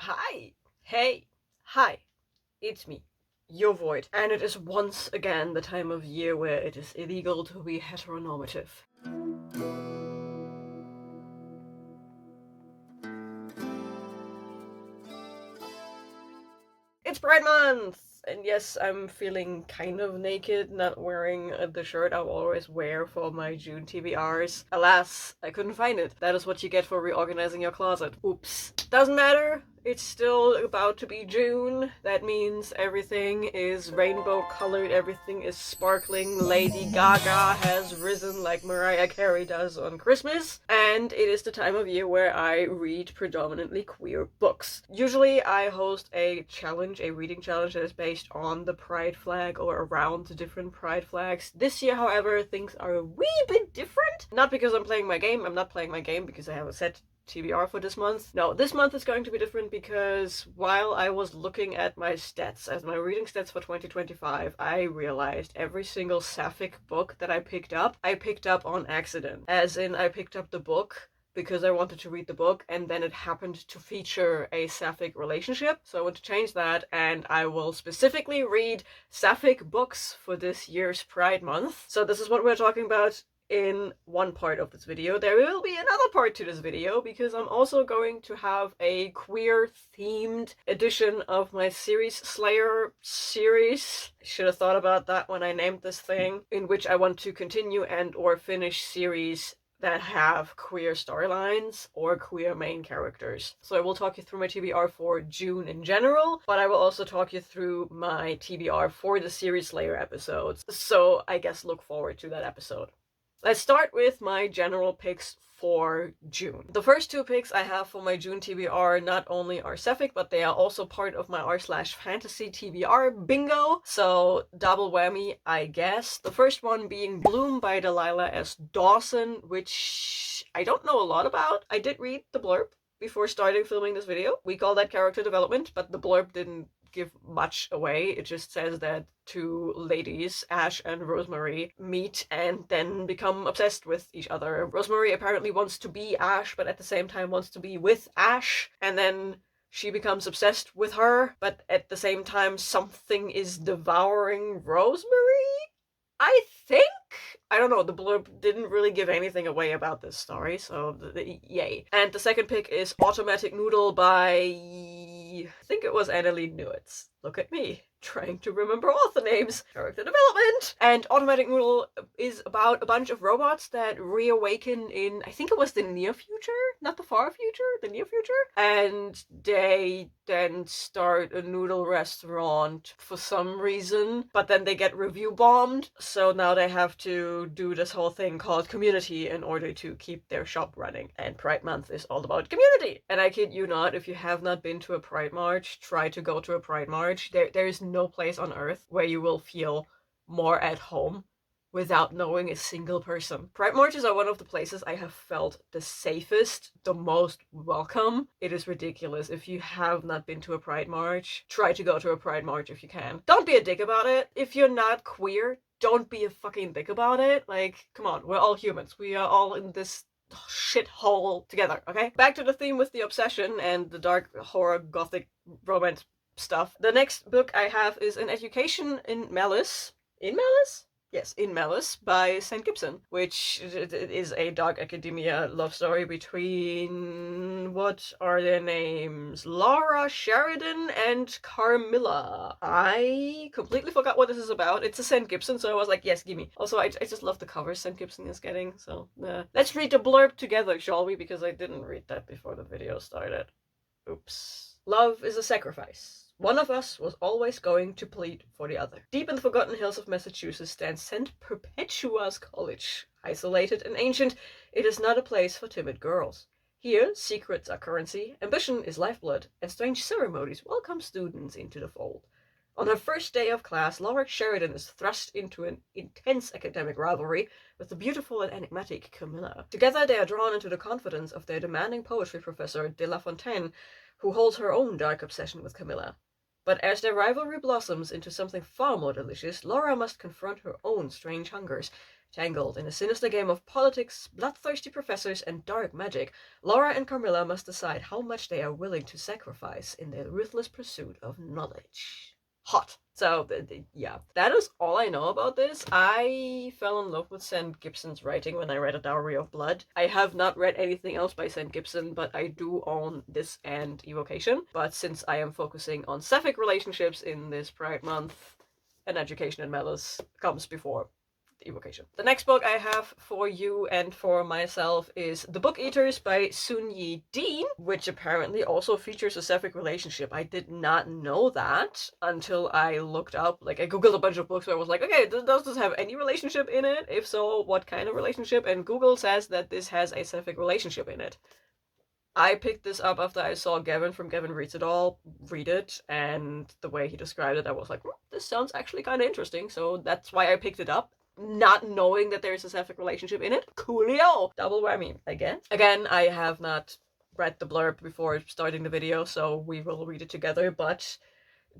Hi! Hey! Hi! It's me, your void, and it is once again the time of year where it is illegal to be heteronormative. It's Pride Month! And yes, I'm feeling kind of naked, not wearing the shirt I always wear for my June TBRs. Alas, I couldn't find it. That is what you get for reorganizing your closet. Oops. Doesn't matter. It's still about to be June. That means everything is rainbow colored, everything is sparkling. Lady Gaga has risen like Mariah Carey does on Christmas. And it is the time of year where I read predominantly queer books. Usually I host a challenge, a reading challenge that is based on the pride flag or around the different pride flags. This year, however, things are a wee bit different. Not because I'm playing my game. I'm not playing my game because I have a set TBR for this month. No, this month is going to be different because while I was looking at my stats, as my reading stats for 2025, I realized every single Sapphic book that I picked up on accident. As in, I picked up the book because I wanted to read the book, and then it happened to feature a Sapphic relationship. So I want to change that, and I will specifically read Sapphic books for this year's Pride Month. So this is what we're talking about in one part of this video. There will be another part to this video because I'm also going to have a queer themed edition of my series Slayer series. I should have thought about that when I named this thing, in which I want to continue and or finish series that have queer storylines or queer main characters. So I will talk you through my TBR for June in general, but I will also talk you through my TBR for the series Slayer episodes. So I guess look forward to that episode. Let's start with my general picks for June. The first two picks I have for my June TBR not only are Sapphic, but they are also part of my r/fantasy TBR bingo. So double whammy, I guess. The first one being Bloom by Delilah as Dawson, which I don't know a lot about. I did read the blurb before starting filming this video. We call that character development, but the blurb didn't give much away. It just says that two ladies, Ash and Rosemary, meet and then become obsessed with each other. Rosemary apparently wants to be Ash, but at the same time wants to be with Ash, and then she becomes obsessed with her, but at the same time something is devouring Rosemary? I think? I don't know, the blurb didn't really give anything away about this story, so yay. And the second pick is Automatic Noodle by, I think it was Annalee Newitz. Look at me, trying to remember author names. Character development! And Automatic Noodle is about a bunch of robots that reawaken in, I think it was the near future? Not the far future, the near future? And they then start a noodle restaurant for some reason, but then they get review bombed, so now they have to do this whole thing called community in order to keep their shop running. And Pride Month is all about community. And I kid you not, if you have not been to a Pride March, try to go to a Pride March. There is no place on earth where you will feel more at home without knowing a single person. Pride marches are one of the places I have felt the safest, the most welcome. It is ridiculous. If you have not been to a Pride March, try to go to a Pride March if you can. Don't be a dick about it. If you're not queer, don't be a fucking dick about it. Like, come on, we're all humans. We are all in this shithole together, okay? Back to the theme with the obsession and the dark horror gothic romance stuff. The next book I have is An Education in Malice. In Malice? Yes, In Malice by St. Gibson, which is a dark academia love story between, what are their names? Laura Sheridan and Carmilla. I completely forgot what this is about. It's a St. Gibson, so I was like, yes, gimme. Also, I just love the covers St. Gibson is getting, so let's read the blurb together, shall we? Because I didn't read that before the video started. Oops. Love is a sacrifice. One of us was always going to plead for the other. Deep in the forgotten hills of Massachusetts stands St. Perpetua's College. Isolated and ancient, it is not a place for timid girls. Here, secrets are currency, ambition is lifeblood, and strange ceremonies welcome students into the fold. On her first day of class, Laura Sheridan is thrust into an intense academic rivalry with the beautiful and enigmatic Camilla. Together, they are drawn into the confidence of their demanding poetry professor, De La Fontaine, who holds her own dark obsession with Camilla. But as their rivalry blossoms into something far more delicious, Laura must confront her own strange hungers. Tangled in a sinister game of politics, bloodthirsty professors, and dark magic, Laura and Carmilla must decide how much they are willing to sacrifice in their ruthless pursuit of knowledge. Hot. So, yeah, that is all I know about this. I fell in love with St. Gibson's writing when I read A Dowry of Blood. I have not read anything else by St. Gibson, but I do own this and Evocation. But since I am focusing on Sapphic relationships in this Pride Month, An Education in Malice comes before Evocation. The next book I have for you and for myself is The Book Eaters by Sunyi Dean, which apparently also features a Sapphic relationship. I did not know that until I looked up, like I googled a bunch of books where I was like, okay, does this have any relationship in it? If so, what kind of relationship? And Google says that this has a Sapphic relationship in it. I picked this up after I saw Gavin from Gavin Reads It All read it, and the way he described it, I was like, this sounds actually kind of interesting, so that's why I picked it up. Not knowing that there's a Sapphic relationship in it. Coolio! Double whammy, I guess. Again, I have not read the blurb before starting the video, so we will read it together, but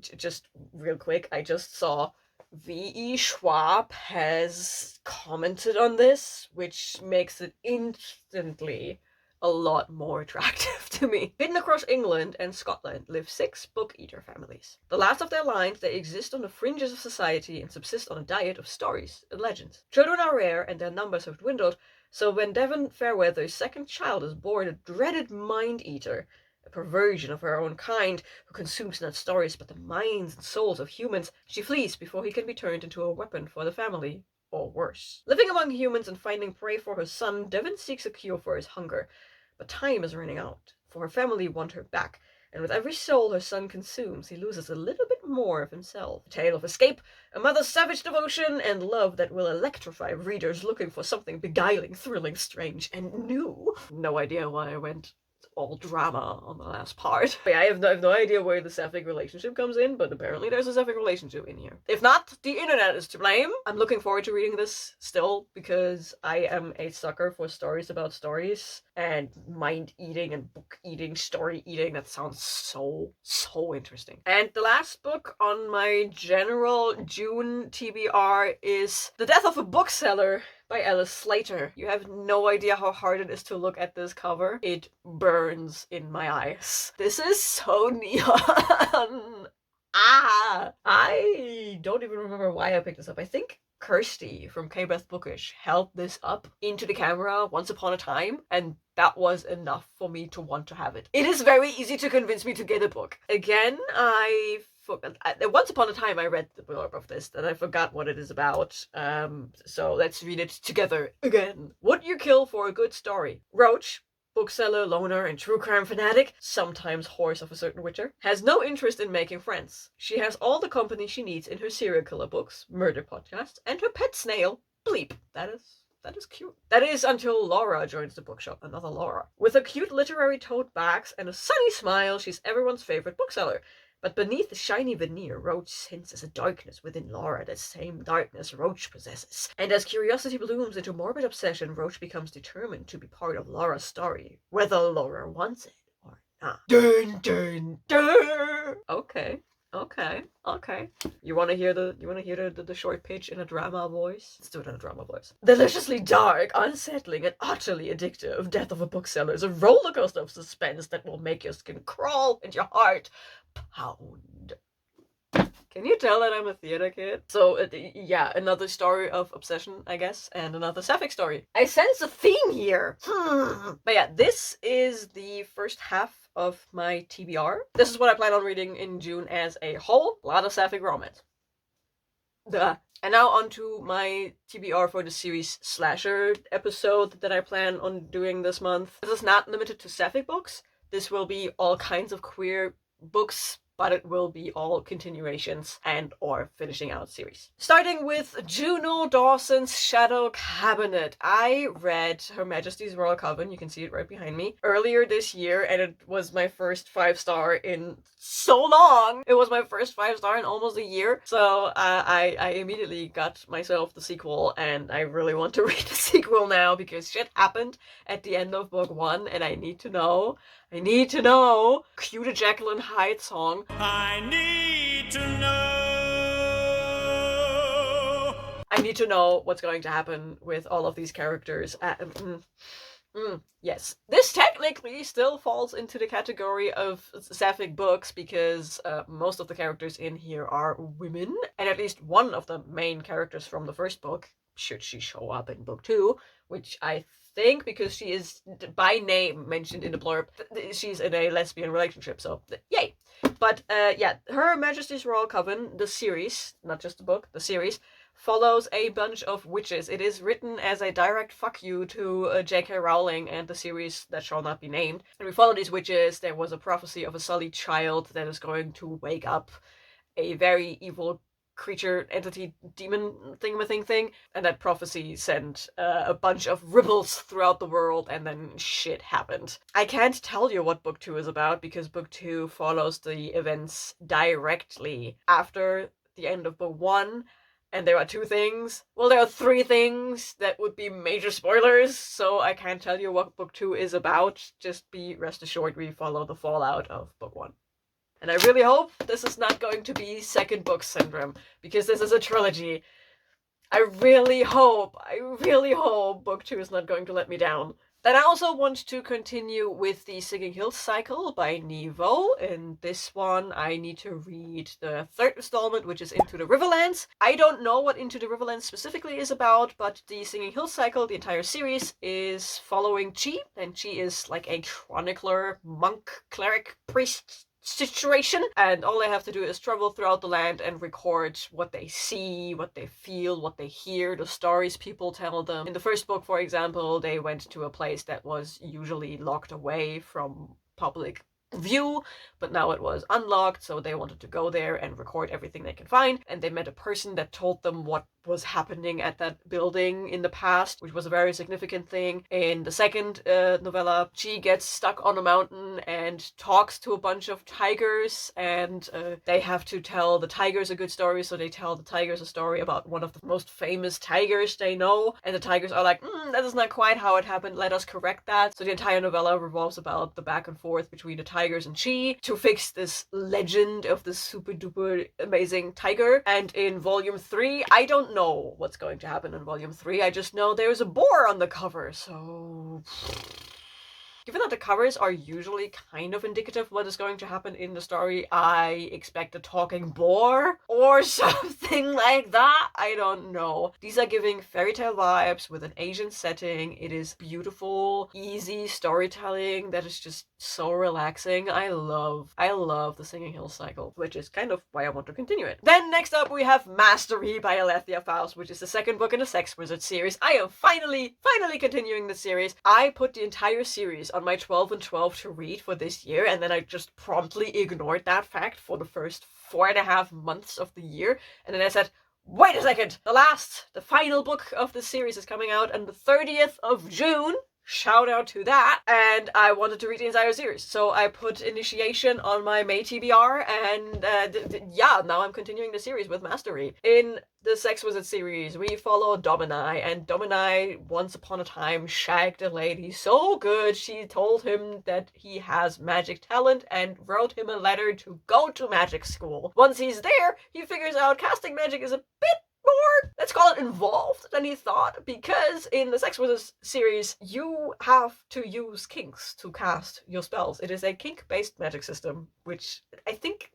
just real quick, I just saw V.E. Schwab has commented on this, which makes it instantly a lot more attractive to me. Hidden across England and Scotland live 6 book-eater families. The last of their line, they exist on the fringes of society and subsist on a diet of stories and legends. Children are rare and their numbers have dwindled, so when Devon Fairweather's second child is born, a dreaded mind-eater, a perversion of her own kind, who consumes not stories but the minds and souls of humans, she flees before he can be turned into a weapon for the family, or worse. Living among humans and finding prey for her son, Devon seeks a cure for his hunger. But time is running out, for her family want her back, and with every soul her son consumes, he loses a little bit more of himself. A tale of escape, a mother's savage devotion, and love that will electrify readers looking for something beguiling, thrilling, strange, and new. No idea why I went all drama on the last part. But yeah, I have no idea where the Sapphic relationship comes in, but apparently there's a Sapphic relationship in here. If not, the internet is to blame. I'm looking forward to reading this still, because I am a sucker for stories about stories, and mind-eating and book-eating, story-eating. That sounds so interesting. And the last book on my general June TBR is The Death of a Bookseller by Slater. You have no idea how hard it is to look at this cover. It burns in my eyes. This is so neon. I don't even remember why I picked this up. I think Kirsty from K-Beth Bookish held this up into the camera once upon a time, and that was enough for me to want to have it. It is very easy to convince me to get a book. Again, once upon a time I read the blurb of this, and I forgot what it is about, so let's read it together again. Would you kill for a good story? Roach, bookseller, loner, and true crime fanatic, sometimes horse of a certain witcher, has no interest in making friends. She has all the company she needs in her serial killer books, murder podcasts, and her pet snail, Bleep. That is cute. That is until Laura joins the bookshop, another Laura. With her cute literary tote bags and a sunny smile, she's everyone's favorite bookseller. But beneath the shiny veneer, Roach senses a darkness within Laura, the same darkness Roach possesses. And as curiosity blooms into morbid obsession, Roach becomes determined to be part of Laura's story, whether Laura wants it or not. Dun dun dun! Okay. You wanna hear the short pitch in a drama voice? Let's do it in a drama voice. Deliciously dark, unsettling, and utterly addictive, Death of a Bookseller is a rollercoaster of suspense that will make your skin crawl and your heart pound. Can you tell that I'm a theater kid? So, yeah, another story of obsession, I guess, and another Sapphic story. I sense a theme here! But yeah, this is the first half of my TBR. This is what I plan on reading in June as a whole. A lot of Sapphic romance. Duh. And now on to my TBR for the series Slasher episode that I plan on doing this month. This is not limited to Sapphic books. This will be all kinds of queer books, but it will be all continuations and or finishing out series. Starting with Juno Dawson's Shadow Cabinet. I read Her Majesty's Royal Coven, you can see it right behind me, earlier this year, and it was my first 5-star in so long! It was my first 5-star in almost a year, so I immediately got myself the sequel, and I really want to read the sequel now, because shit happened at the end of book 1, and I need to know. Cue the Jacqueline Hyde song. I need to know. I need to know what's going to happen with all of these characters. Yes. This technically still falls into the category of Sapphic books because most of the characters in here are women, and at least one of the main characters from the first book, should she show up in book 2, which I think, because she is by name mentioned in the blurb, she's in a lesbian relationship, so yay. But yeah, Her Majesty's Royal Coven, the series, not just the book, the series, follows a bunch of witches. It is written as a direct fuck you to J.K. Rowling and the series that shall not be named. And we follow these witches. There was a prophecy of a sullied child that is going to wake up a very evil creature, entity, demon thingamathing thing, and that prophecy sent a bunch of ripples throughout the world, and then shit happened. I can't tell you what book 2 is about because book 2 follows the events directly after the end of book 1. And there are 2 things. Well, there are 3 things that would be major spoilers, so I can't tell you what book 2 is about. Just be rest assured we follow the fallout of book 1. And I really hope this is not going to be second book syndrome, because this is a trilogy. I really hope book 2 is not going to let me down. Then I also want to continue with the Singing Hills cycle by Nevo. In this one, I need to read the 3rd installment, which is Into the Riverlands. I don't know what Into the Riverlands specifically is about, but the Singing Hills cycle, the entire series, is following Nghi, and Nghi is like a chronicler, monk, cleric, priest situation, and all they have to do is travel throughout the land and record what they see, what they feel, what they hear, the stories people tell them. In the first book, for example, they went to a place that was usually locked away from public view, but now it was unlocked, so they wanted to go there and record everything they can find, and they met a person that told them what was happening at that building in the past, which was a very significant thing. In the second novella, Nghi gets stuck on a mountain and talks to a bunch of tigers, and they have to tell the tigers a good story, so they tell the tigers a story about one of the most famous tigers they know, and the tigers are like, that is not quite how it happened, let us correct that. So the entire novella revolves about the back and forth between the tigers and Nghi to fix this legend of this super duper amazing tiger. And in volume 3, I don't know what's going to happen in volume 3. I just know there's a boar on the cover, so given that the covers are usually kind of indicative of what is going to happen in the story, I expect a talking boar or something like that. I don't know. These are giving fairy tale vibes with an Asian setting. It is beautiful, easy storytelling that is just so relaxing. I love the Singing Hills cycle, which is kind of why I want to continue it. Then next up we have Mastery by Alethea Faust, which is the second book in the Sex Wizard series. I am finally continuing the series. I put the entire series on my 12 and 12 to read for this year, and then I just promptly ignored that fact for the first 4.5 months of the year, and then I said, wait a second, the final book of the series is coming out on the 30th of June. Shout out to that. And I wanted to read the entire series, so I put Initiation on my May TBR, and yeah, now I'm continuing the series with Mastery. In the Sex Wizard series, we follow Domini, and Domini once upon a time shagged a lady so good she told him that he has magic talent and wrote him a letter to go to magic school. Once he's there, he figures out casting magic is a bit more, let's call it, involved than he thought, because in the Sex Wizards series, you have to use kinks to cast your spells. It is a kink-based magic system, which I think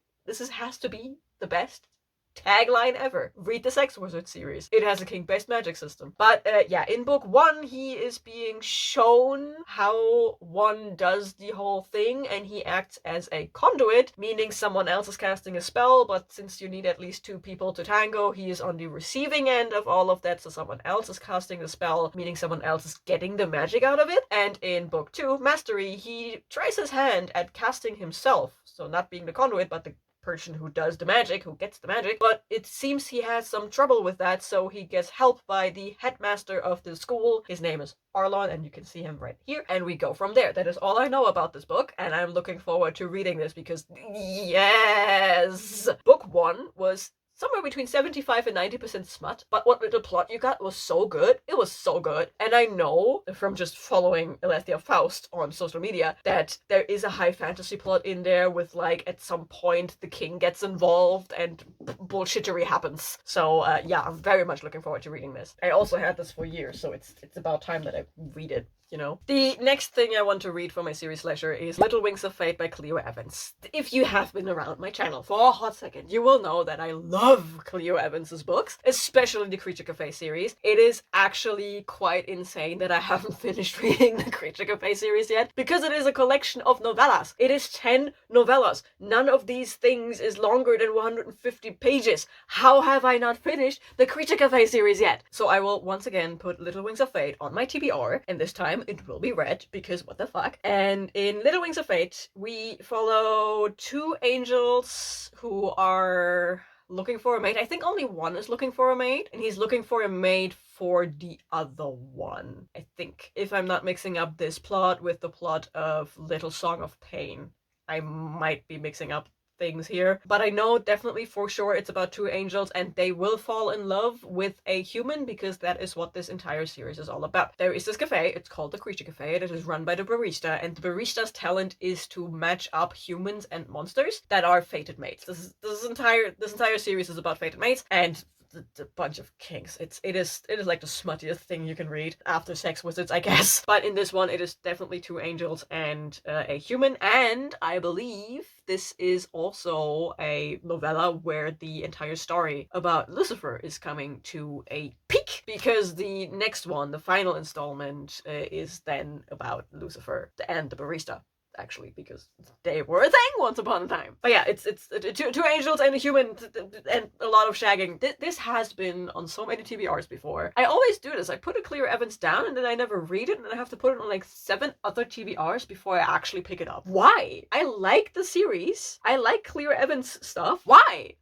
has to be the best tagline ever. Read the Sex Wizard series. It has a kink-based magic system. But yeah, in book 1, he is being shown how one does the whole thing, and he acts as a conduit, meaning someone else is casting a spell, but since you need at least 2 people to tango, he is on the receiving end of all of that, so someone else is casting the spell, meaning someone else is getting the magic out of it. And in book 2, Mastery, he tries his hand at casting himself, so not being the conduit, but the person who does the magic, who gets the magic, but it seems he has some trouble with that, so he gets help by the headmaster of the school. His name is Arlon, and you can see him right here, and we go from there. That is all I know about this book, and I'm looking forward to reading this because, yes! Book 1 was somewhere between 75 and 90% smut, but what little plot you got was so good. It was so good. And I know from just following Alethea Faust on social media that there is a high fantasy plot in there with, like, at some point the king gets involved and bullshittery happens. So yeah, I'm very much looking forward to reading this. I also had this for years, so it's about time that I read it. You know. The next thing I want to read for my series slasher is Little Wings of Fate by Clio Evans. If you have been around my channel for a hot second, you will know that I love Clio Evans's books, especially the Creature Cafe series. It is actually quite insane that I haven't finished reading the Creature Cafe series yet, because it is a collection of novellas. It is 10 novellas. None of these things is longer than 150 pages. How have I not finished the Creature Cafe series yet? So I will once again put Little Wings of Fate on my TBR, and this time it will be read, because what the fuck. And in Little Wings of Fate, we follow two angels who are looking for a mate. I think only one is looking for a mate, and he's looking for a mate for the other one, I think. If I'm not mixing up this plot with the plot of Little Song of Pain. I might be mixing up things here, but I know definitely for sure it's about two angels, and they will fall in love with a human, because that is what this entire series is all about. There is this cafe, it's called the Creature Cafe, it is run by the barista, and the barista's talent is to match up humans and monsters that are fated mates. This entire series is about fated mates, and the bunch of kinks. It is like the smuttiest thing you can read after Sex Wizards, I guess. But in this one, it is definitely two angels and a human, and I believe this is also a novella where the entire story about Lucifer is coming to a peak, because the next one, the final installment, is then about Lucifer and the barista. Actually, because they were a thing once upon a time. But yeah, it's two angels and a human and a lot of shagging. This has been on so many TBRs before. I always do this. I put a Clio Evans down and then I never read it, and then I have to put it on like 7 other TBRs before I actually pick it up. Why? I like the series. I like Clio Evans stuff. Why?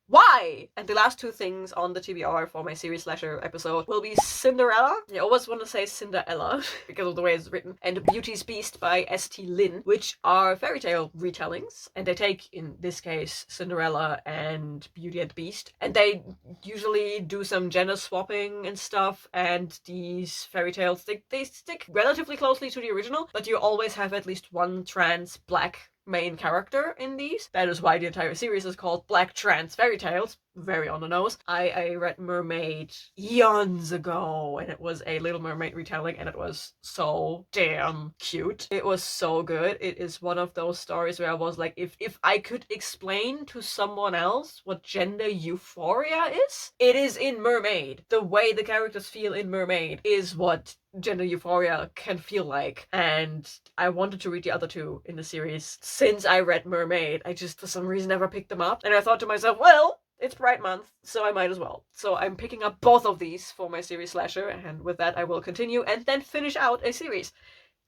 Why? And the last two things on the TBR for my series slasher episode will be CinderElla. I always want to say CinderElla because of the way it's written. And Beauty's Beast by St. Lynn, which are fairy tale retellings. And they take, in this case, Cinderella and Beauty and the Beast. And they usually do some gender swapping and stuff. And these fairy tales, they stick relatively closely to the original. But you always have at least one trans black main character in these. That is why the entire series is called Black Trans Fairy Tales. Very on the nose. I read Mermaid eons ago, and it was a Little Mermaid retelling, and it was so damn cute. It was so good. It is one of those stories where I was like, if I could explain to someone else what gender euphoria is, it is in Mermaid. The way the characters feel in Mermaid is what gender euphoria can feel like. And I wanted to read the other two in the series since I read Mermaid. I just for some reason never picked them up, and I thought to myself, well, it's Pride Month, so I might as well. So I'm picking up both of these for my series slasher, and with that I will continue and then finish out a series.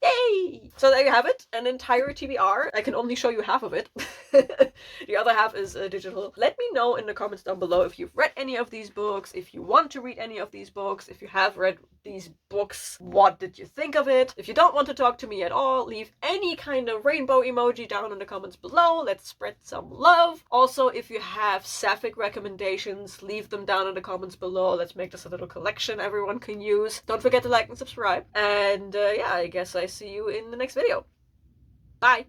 Yay! So there you have it, an entire TBR. I can only show you half of it. The other half is digital. Let me know in the comments down below if you've read any of these books, if you want to read any of these books, if you have read these books, what did you think of it? If you don't want to talk to me at all, leave any kind of rainbow emoji down in the comments below. Let's spread some love. Also, if you have Sapphic recommendations, leave them down in the comments below. Let's make this a little collection everyone can use. Don't forget to like and subscribe. And yeah, I guess I see you in the next video. Bye!